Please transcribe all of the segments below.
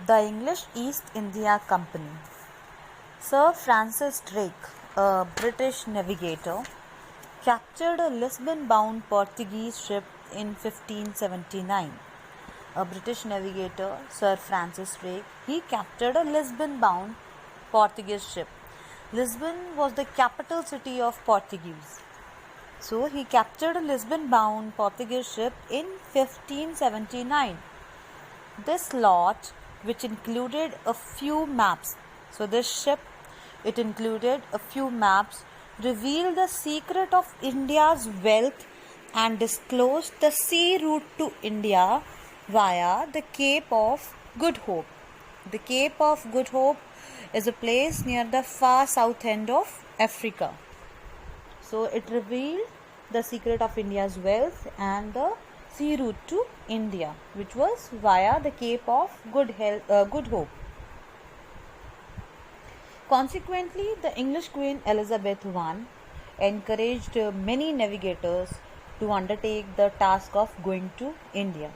The English East India Company. Sir Francis Drake, a British navigator, captured a Lisbon-bound Portuguese ship in 1579. A British navigator, Sir Francis Drake, he captured a Lisbon-bound Portuguese ship. Lisbon was the capital city of Portuguese. So he captured a Lisbon-bound Portuguese ship in 1579. This lot, which included a few maps, so this ship, it included a few maps, revealed the secret of India's wealth and disclosed the sea route to India via the Cape of Good Hope. The Cape of Good Hope is a place near the far south end of Africa. So it revealed the secret of India's wealth and the sea route to India, which was via the Cape of Good Hope. Consequently, the English Queen Elizabeth I encouraged many navigators to undertake the task of going to India.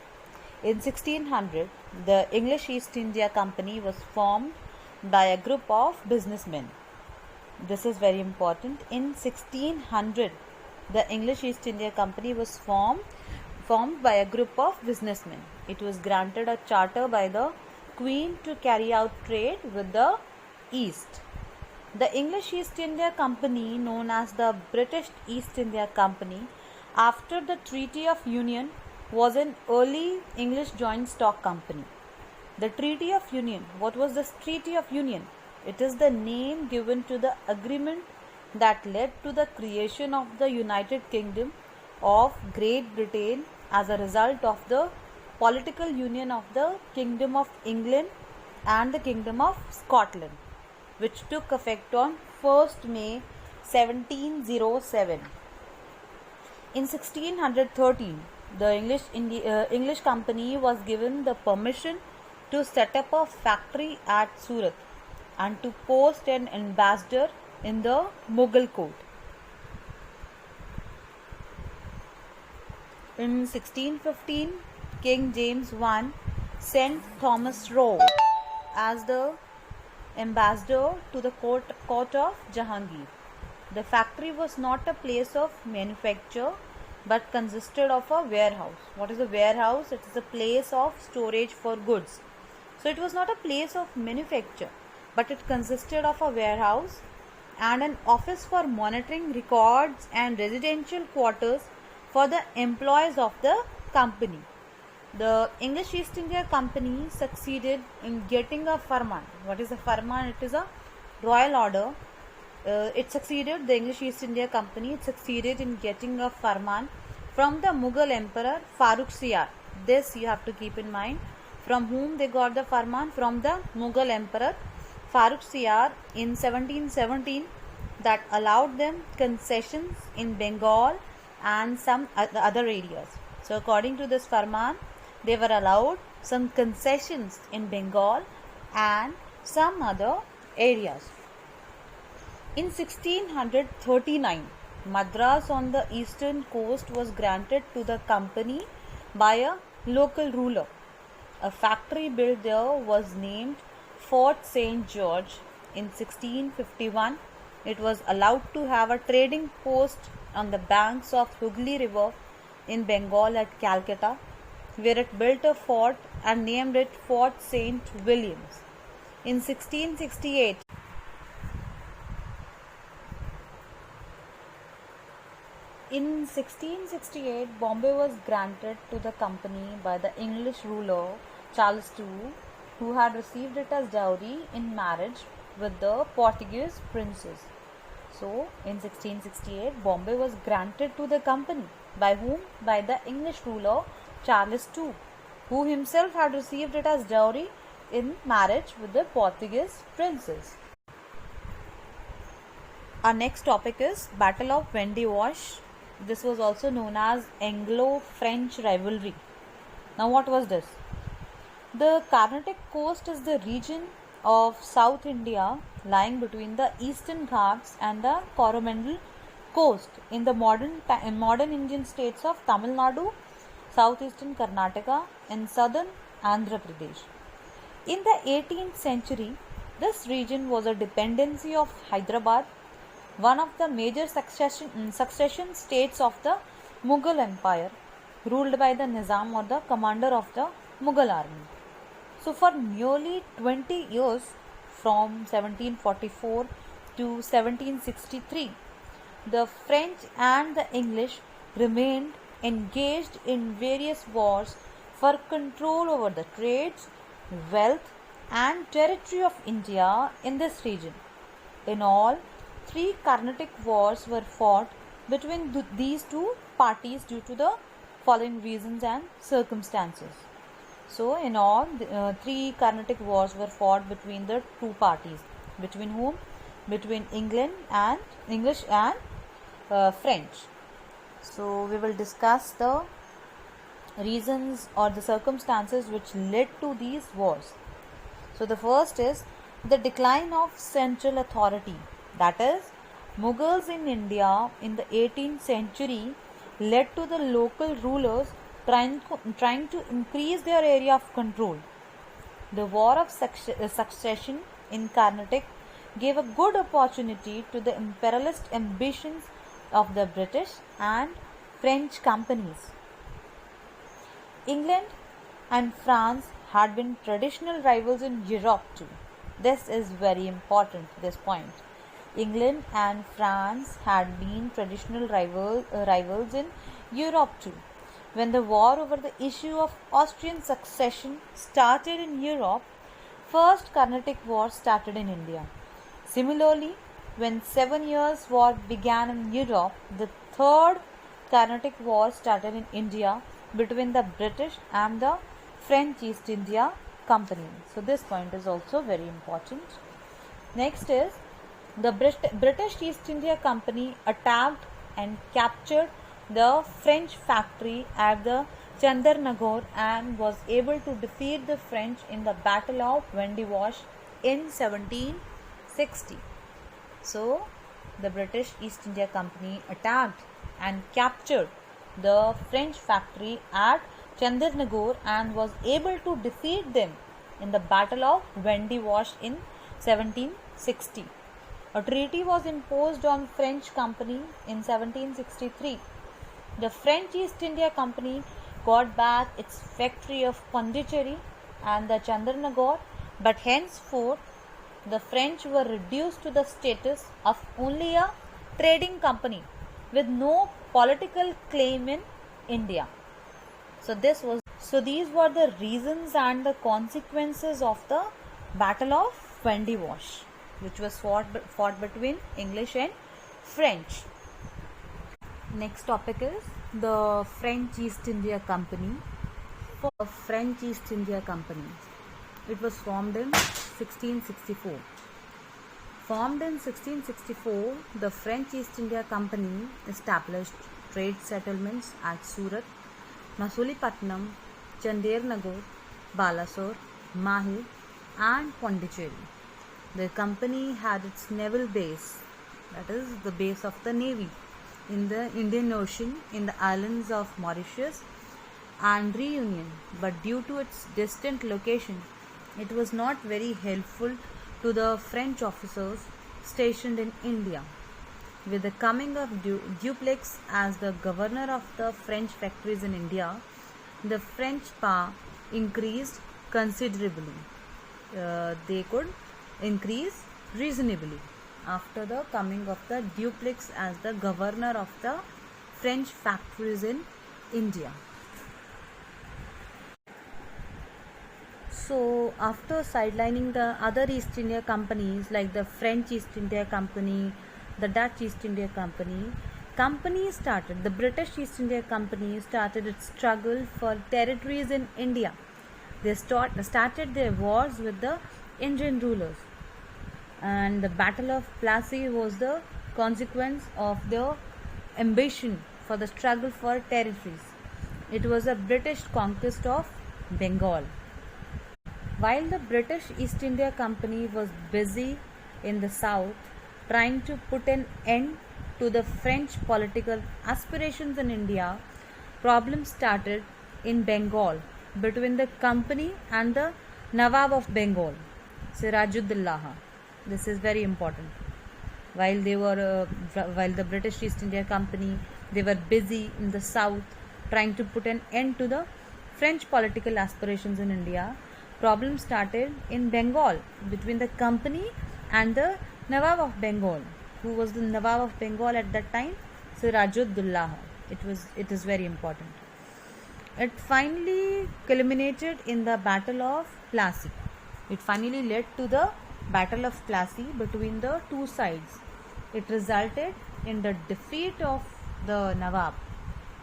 In 1600, the English East India Company was formed by a group of businessmen. This is very important. In 1600, the English East India Company was formed by a group of businessmen. It was granted a charter by the Queen to carry out trade with the East. The English East India Company, known as the British East India Company, after the Treaty of Union, was an early English joint stock company. The Treaty of Union, what was this Treaty of Union? It is the name given to the agreement that led to the creation of the United Kingdom of Great Britain as a result of the political union of the Kingdom of England and the Kingdom of Scotland, which took effect on 1st May 1707. In 1613, the English Company was given the permission to set up a factory at Surat and to post an ambassador in the Mughal court. In 1615, King James I sent Thomas Roe as the ambassador to the court of Jahangir. The factory was not a place of manufacture but consisted of a warehouse. What is a warehouse? It is a place of storage for goods. So it was not a place of manufacture, but it consisted of a warehouse and an office for monitoring records and residential quarters for the employees of the company. The English East India Company succeeded in getting a farman. What is a farman? It is a royal order. The English East India Company succeeded in getting a farman from the Mughal Emperor Farrukh Siyar. This you have to keep in mind. From whom they got the farman? From the Mughal Emperor Farrukh Siyar in 1717, that allowed them concessions in Bengal and some other areas. So according to this farman, they were allowed some concessions in Bengal and some other areas. In 1639, Madras on the eastern coast was granted to the company by a local ruler. A factory built there was named Fort St. George. In 1651, it was allowed to have a trading post on the banks of Hooghly River in Bengal at Calcutta, where it built a fort and named it Fort St. Williams. In 1668, Bombay was granted to the company by the English ruler Charles II, who had received it as dowry in marriage with the Portuguese princess. So, in 1668, Bombay was granted to the company. By whom? By the English ruler Charles II, who himself had received it as dowry in marriage with the Portuguese princess. Our next topic is Battle of Vendivash. This was also known as Anglo-French rivalry. Now, what was this? The Carnatic coast is the region of South India lying between the Eastern Ghats and the Coromandel coast in the modern Indian states of Tamil Nadu, southeastern Karnataka, and southern Andhra Pradesh. In the 18th century, this region was a dependency of Hyderabad, one of the major succession states of the Mughal Empire, ruled by the Nizam or the commander of the Mughal army. So, for nearly 20 years, from 1744 to 1763, the French and the English remained engaged in various wars for control over the trades, wealth, and territory of India in this region. In all, 3 Carnatic wars were fought between these two parties due to the following reasons and circumstances. So, in all, 3 Carnatic wars were fought between the two parties. Between whom? Between English and French. So, we will discuss the reasons or the circumstances which led to these wars. So, the first is the decline of central authority. That is, Mughals in India in the 18th century led to the local rulers trying to increase their area of control. The War of Succession in Carnatic gave a good opportunity to the imperialist ambitions of the British and French companies. England and France had been traditional rivals in Europe too. This is very important, this point. England and France had been traditional rivals in Europe too. When the war over the issue of Austrian succession started in Europe, First Carnatic War started in India. Similarly, when 7 Years' War began in Europe, the Third Carnatic War started in India between the British and the French East India Company. So, this point is also very important. Next is the British East India Company attacked and captured the French factory at the Chandernagore and was able to defeat the French in the Battle of Vendivash in 1760. So, the British East India Company attacked and captured the French factory at Chandernagore and was able to defeat them in the Battle of Vendivash in 1760. A treaty was imposed on French company in 1763. The French East India Company got back its factory of Pondicherry and the Chandernagore, but henceforth the French were reduced to the status of only a trading company with no political claim in India. So these were the reasons and the consequences of the Battle of Vendivash, which was fought between English and French. Next topic is the French East India Company. For French East India Company, it was formed in 1664. Formed in 1664, the French East India Company established trade settlements at Surat, Masulipatnam, Chandernagore, Balasore, Mahe and Pondicherry. The company had its naval base, that is the base of the navy, in the Indian Ocean in the islands of Mauritius and Reunion, but due to its distant location, it was not very helpful to the French officers stationed in India. With the coming of Dupleix as the governor of the French factories in India, the French power increased considerably. They could increase reasonably after the coming of the Dupleix as the governor of the French factories in India. So, after sidelining the other East India companies like the French East India Company, the Dutch East India Company, the British East India Company started its struggle for territories in India. They started their wars with the Indian rulers, and the Battle of Plassey was the consequence of their ambition for the struggle for territories. It was a British conquest of Bengal. While the British East India Company was busy in the south trying to put an end to the French political aspirations in India, problems started in Bengal between the company and the Nawab of Bengal, Sirajuddaulah. This is very important. While while the British East India Company, they were busy in the south trying to put an end to the French political aspirations in India. Problems started in Bengal between the company and the Nawab of Bengal. Who was the Nawab of Bengal at that time? Sirajuddaulah. It is very important. It finally culminated in the Battle of Plassey. It finally led to the Battle of Plassey between the two sides. It resulted in the defeat of the Nawab.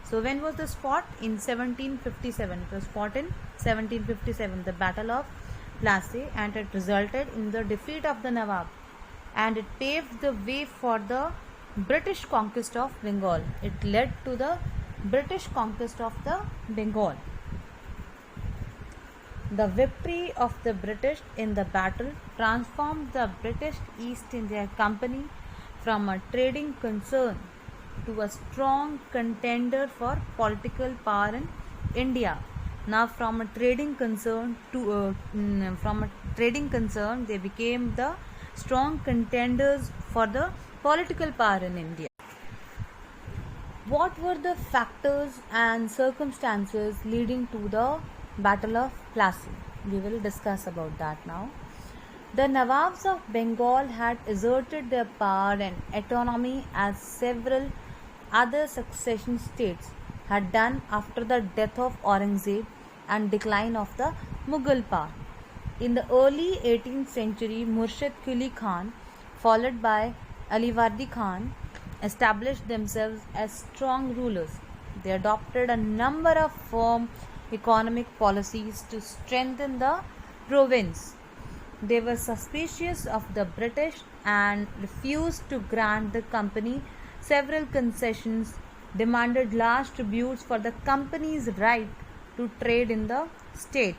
So when was this fought? In 1757. It was fought in 1757, the Battle of Plassey, and it resulted in the defeat of the Nawab, and it paved the way for the British conquest of Bengal. It led to the British conquest of the Bengal. The victory of the British in the battle transformed the British East India Company from a trading concern to a strong contender for political power in India. Now, from a trading concern they became the strong contenders for the political power in India. What were the factors and circumstances leading to the Battle of Plassey? We will discuss about that now. The Nawabs of Bengal had asserted their power and autonomy as several other succession states had done after the death of Aurangzeb and decline of the Mughal power. In the early 18th century, Murshid Quli Khan, followed by Aliwardi Khan, established themselves as strong rulers. They adopted a number of firm economic policies to strengthen the province. They were suspicious of the British and refused to grant the company several concessions, demanded large tributes for the company's right to trade in the state,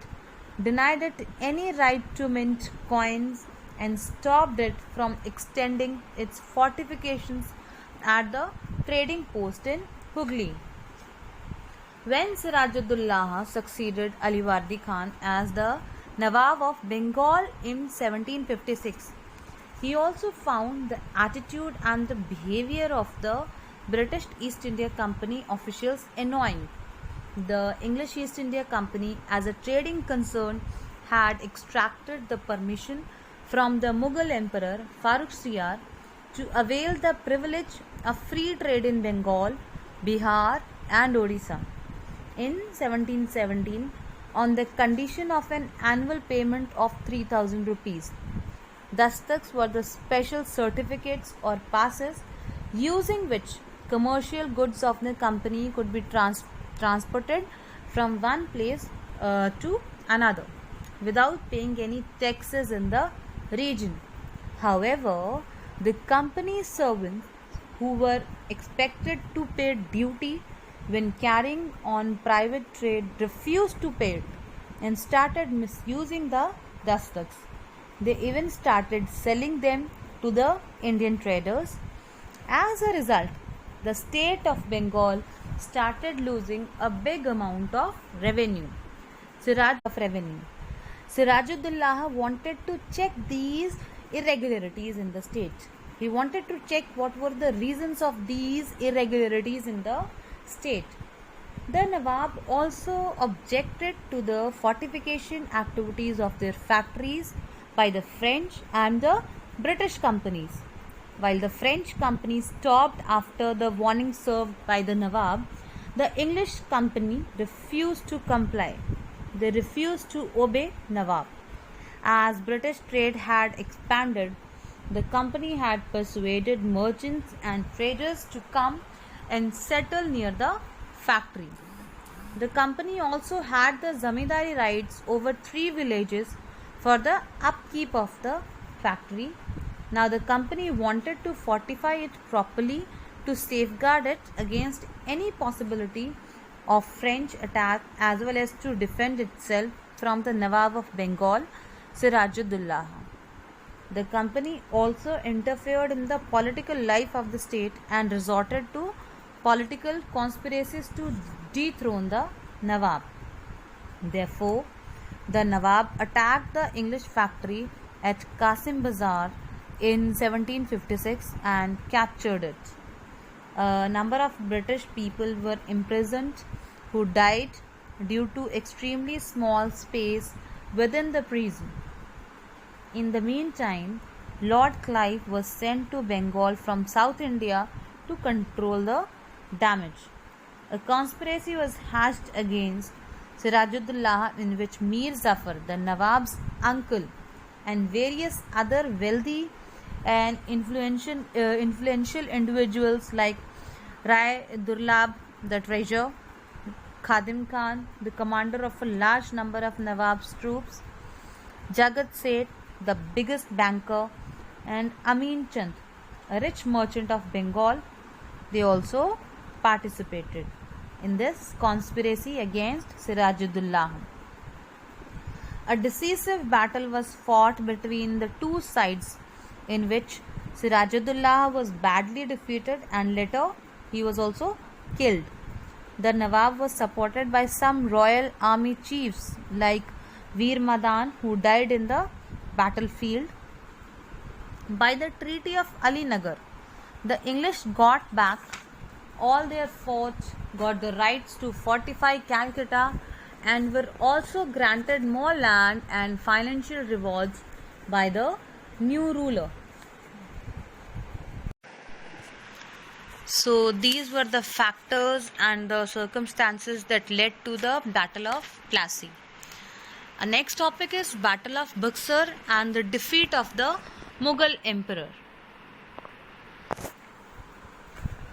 denied it any right to mint coins, and stopped it from extending its fortifications at the trading post in Hooghly. When Sirajuddaulah succeeded Aliwardi Khan as the Nawab of Bengal in 1756, he also found the attitude and the behavior of the British East India Company officials annoying. The English East India Company, as a trading concern, had extracted the permission from the Mughal Emperor Farrukhsiyar to avail the privilege of free trade in Bengal, Bihar, and Odisha. In 1717, on the condition of an annual payment of 3,000 rupees. Dastaks were the special certificates or passes using which commercial goods of the company could be transported from one place to another without paying any taxes in the region. However, the company's servants who were expected to pay duty when carrying on private trade refused to pay it and started misusing the dastaks. They even started selling them to the Indian traders. As a result, the state of Bengal started losing a big amount of revenue. Sirajuddaulah wanted to check these irregularities in the state. He wanted to check what were the reasons of these irregularities in the state. The Nawab also objected to the fortification activities of their factories by the French and the British companies. While the French company stopped after the warning served by the Nawab, the English company refused to comply. They refused to obey Nawab. As British trade had expanded, the company had persuaded merchants and traders to come and settle near the factory. The company also had the zamindari rights over 3 villages for the upkeep of the factory. Now the company wanted to fortify it properly to safeguard it against any possibility of French attack as well as to defend itself from the Nawab of Bengal, Sirajuddaulah. The company also interfered in the political life of the state and resorted to political conspiracies to dethrone the Nawab. Therefore, the Nawab attacked the English factory at Qasim Bazar in 1756 and captured it. A number of British people were imprisoned who died due to extremely small space within the prison. In the meantime, Lord Clive was sent to Bengal from South India to control the damage. A conspiracy was hatched against Sirajuddaulah in which Mir Zafar, the Nawab's uncle, and various other wealthy and influential individuals like Rai Durlab, the treasurer, Khadim Khan, the commander of a large number of Nawab's troops, Jagat Seth, the biggest banker, and Amin Chand, a rich merchant of Bengal, they also participated in this conspiracy against Sirajuddaulah. A decisive battle was fought between the two sides in which Sirajuddaulah was badly defeated and later he was also killed. The Nawab was supported by some royal army chiefs like Veer Madan, who died in the battlefield. By the Treaty of Alinagar, the English got back all their forts, got the rights to fortify Calcutta, and were also granted more land and financial rewards by the new ruler. So these were the factors and the circumstances that led to the Battle of Plassey. Our next topic is Battle of Buxar and the defeat of the Mughal Emperor.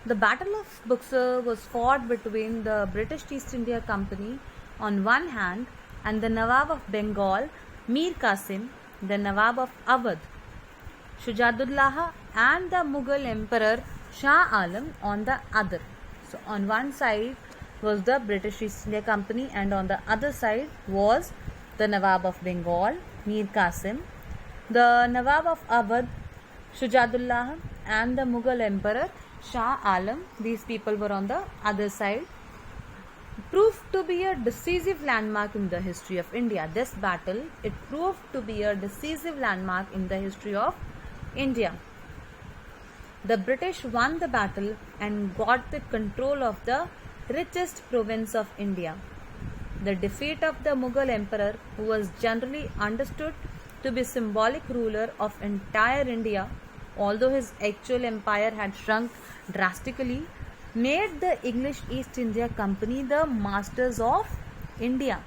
The Battle of Buxar was fought between the British East India Company on one hand and the Nawab of Bengal, Mir Qasim, the Nawab of Awadh, Shujadullaha, and the Mughal Emperor Shah Alam on the other. So on one side was the British East India Company and on the other side was the Nawab of Bengal, Mir Qasim, the Nawab of Awadh, Shujadullah, and the Mughal Emperor Shah Alam. These people were on the other side. Proved to be a decisive landmark in the history of India. This battle, it proved to be a decisive landmark in the history of India. The British won the battle and got the control of the richest province of India. The defeat of the Mughal emperor, who was generally understood to be symbolic ruler of entire India, although his actual empire had shrunk drastically, made the English East India Company the masters of India.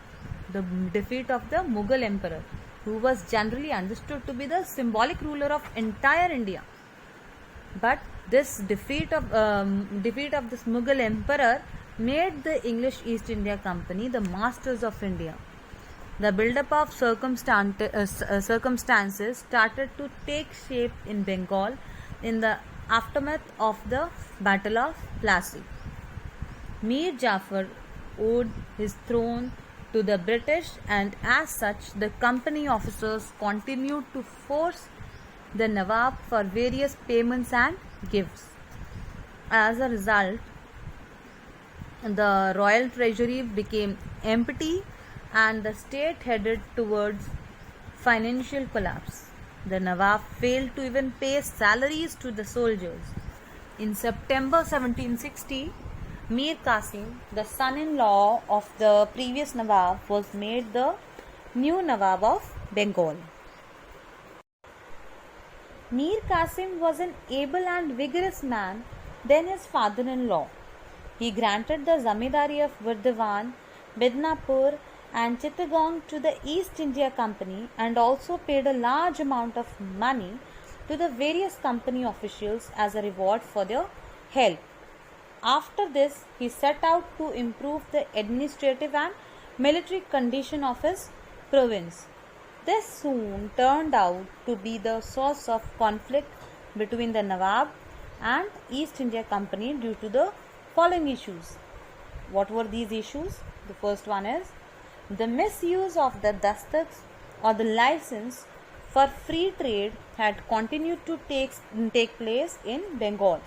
The defeat of the Mughal emperor, who was generally understood to be the symbolic ruler of entire India. But this defeat of this Mughal emperor made the English East India Company the masters of India. The build-up of circumstances started to take shape in Bengal in the aftermath of the Battle of Plassey. Mir Jafar owed his throne to the British, and as such the company officers continued to force the Nawab for various payments and gifts. As a result, the royal treasury became empty and the state headed towards financial collapse. The Nawab failed to even pay salaries to the soldiers. In September 1760, Mir Qasim, the son-in-law of the previous Nawab, was made the new Nawab of Bengal. Mir Qasim was an able and vigorous man than his father-in-law. He granted the zamindari of Vardhavan, Midnapur and Chittagong to the East India Company and also paid a large amount of money to the various company officials as a reward for their help. After this, he set out to improve the administrative and military condition of his province. This soon turned out to be the source of conflict between the Nawab and East India Company due to the following issues. What were these issues? The first one is the misuse of the dastaks or the license for free trade had continued to take place in Bengal.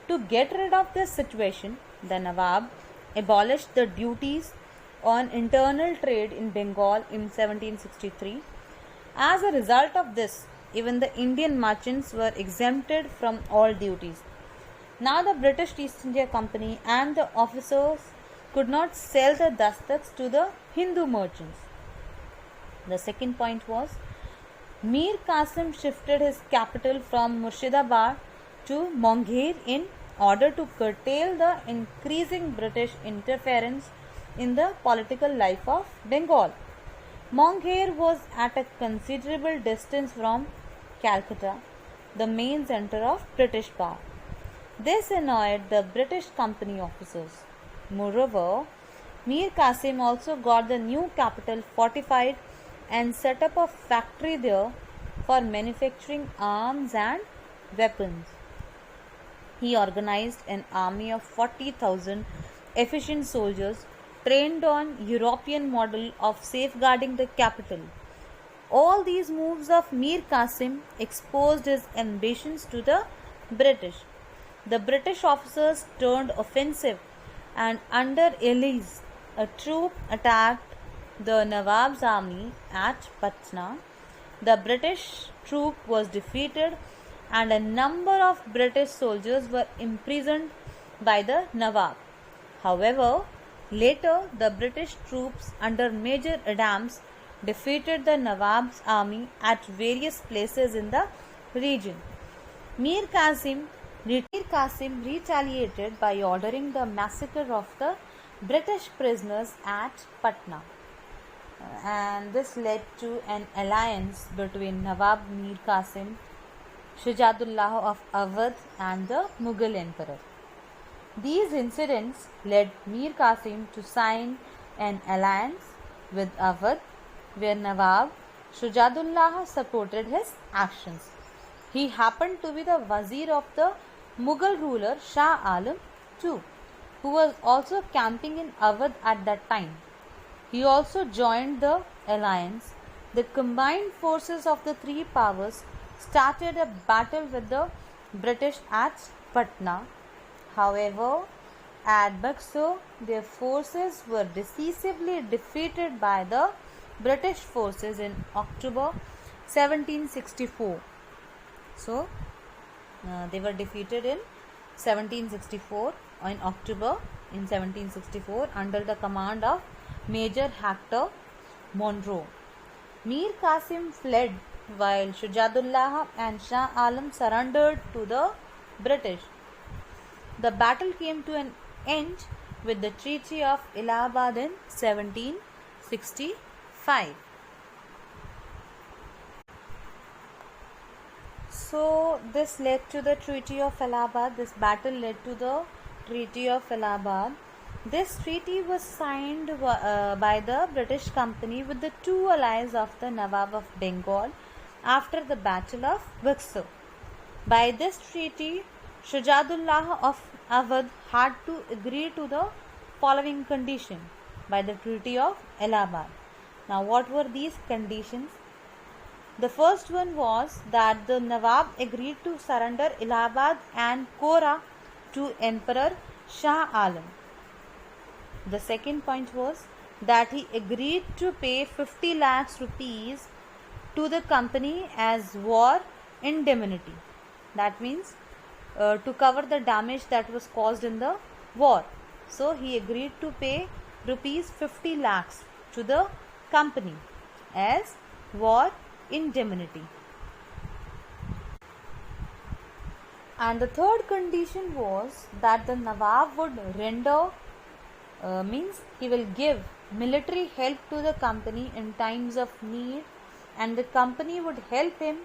To get rid of this situation, the Nawab abolished the duties on internal trade in Bengal in 1763. As a result of this, even the Indian merchants were exempted from all duties. Now the British East India Company and the officers could not sell the dastaks to the Hindu merchants. The second point was Mir Qasim shifted his capital from Murshidabad to Munger in order to curtail the increasing British interference in the political life of Bengal. Munger was at a considerable distance from Calcutta, the main center of British power. This annoyed the British company officers. Moreover, Mir Qasim also got the new capital fortified and set up a factory there for manufacturing arms and weapons. He organized an army of 40,000 efficient soldiers trained on European model of safeguarding the capital. All these moves of Mir Qasim exposed his ambitions to the British. The British officers turned offensive, and under Ellis, a troop attacked the Nawab's army at Patna. The British troop was defeated, and a number of British soldiers were imprisoned by the Nawab. However, later the British troops under Major Adams defeated the Nawab's army at various places in the region. Mir Qasim retaliated by ordering the massacre of the British prisoners at Patna, and this led to an alliance between Nawab Mir Qasim, Shujatullah of Awadh, and the Mughal emperor. These incidents led Mir Qasim to sign an alliance with Awadh, where Nawab Shujatullah supported his actions. He happened to be the Wazir of the Mughal ruler Shah Alam II, who was also camping in Awadh at that time. He also joined the alliance. The combined forces of the three powers started a battle with the British at Patna. However, at Buxar, their forces were decisively defeated by the British forces in October 1764. So, they were defeated in 1764 in October in 1764 under the command of Major Hector Monroe. Mir Qasim fled while Shujatullah and Shah Alam surrendered to the British. The battle came to an end with the Treaty of Allahabad in 1765. So this led to the Treaty of Allahabad. This battle led to the Treaty of Allahabad. This treaty was signed by the British Company with the two allies of the Nawab of Bengal after the Battle of Buxar. By this treaty, Shujatullah of Awadh had to agree to the following condition by the Treaty of Allahabad. Now, what were these conditions? The first one was that the Nawab agreed to surrender Allahabad and Kora to Emperor Shah Alam. The second point was that he agreed to pay 50 lakhs rupees to the company as war indemnity. That means to cover the damage that was caused in the war. So he agreed to pay rupees 50 lakhs to the company as war indemnity. And the third condition was that the Nawab would render means he will give military help to the company in times of need, and the company would help him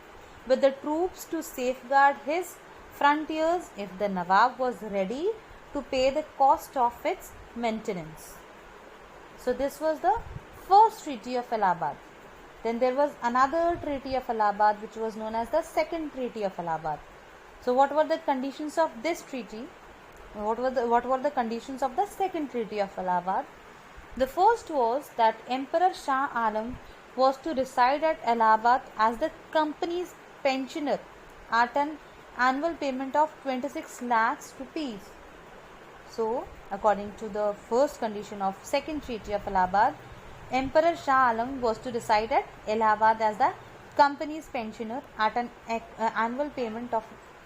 with the troops to safeguard his frontiers if the Nawab was ready to pay the cost of its maintenance. So this was the first Treaty of Allahabad. Then there was another Treaty of Allahabad which was known as the Second Treaty of Allahabad. So what were the conditions of this treaty? What were the conditions of the Second Treaty of Allahabad? The first was that Emperor Shah Alam was to reside at Allahabad as the company's pensioner at an annual payment of 26 lakhs rupees. So, according to the first condition of second treaty of Allahabad, Emperor Shah Alam was to reside at Allahabad as the company's pensioner at an annual payment of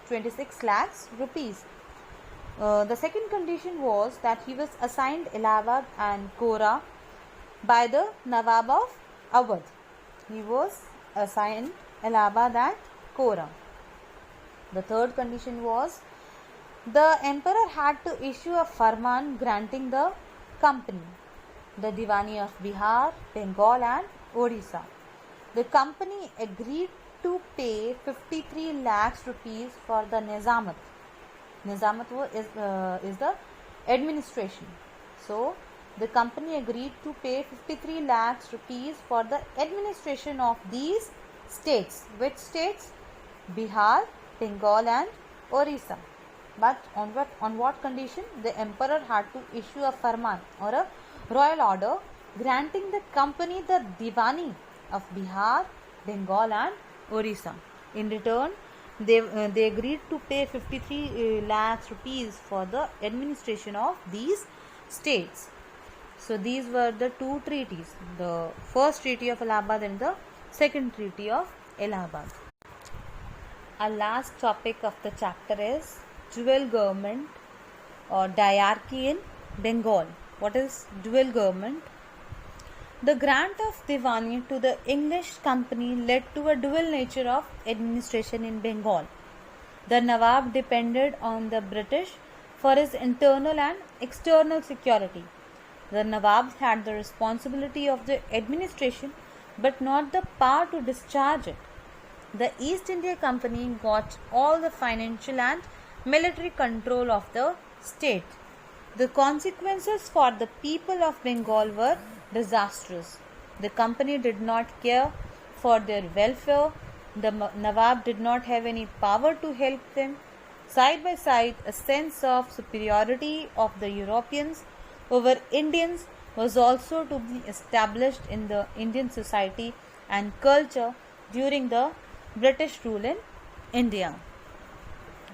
26 lakhs rupees. The second condition was that he was assigned Allahabad and Kora by the Nawab of Awadh. He was assigned Allahabad and Kora. The third condition was the emperor had to issue a farman granting the company, the Diwani of Bihar, Bengal and Odisha. The company agreed to pay 53 lakhs rupees for the Nizamat. Nizamat is the administration. So, the company agreed to pay 53 lakhs rupees for the administration of these states. Which states? Bihar, Bengal and Orissa. But on what condition? The emperor had to issue a farman or a royal order granting the company the Diwani of Bihar, Bengal and Orissa. In return, they agreed to pay 53 lakhs rupees for the administration of these states. So these were the two treaties, the first treaty of Allahabad and the second treaty of Allahabad. Our last topic of the chapter is dual government or diarchy in Bengal. What is dual government? The grant of Diwani to the English company led to a dual nature of administration in Bengal. The Nawab depended on the British for his internal and external security. The Nawabs had the responsibility of the administration but not the power to discharge it. The East India Company got all the financial and military control of the state. The consequences for the people of Bengal were disastrous. The company did not care for their welfare. The Nawab did not have any power to help them. Side by side, a sense of superiority of the Europeans over Indians was also to be established in the Indian society and culture during the British rule in India.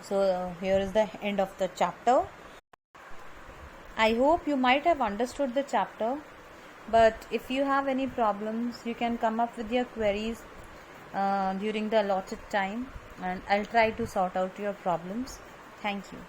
So here is the end of the chapter. I hope you might have understood the chapter, but if you have any problems, you can come up with your queries during the allotted time, and I'll try to sort out your problems. Thank you.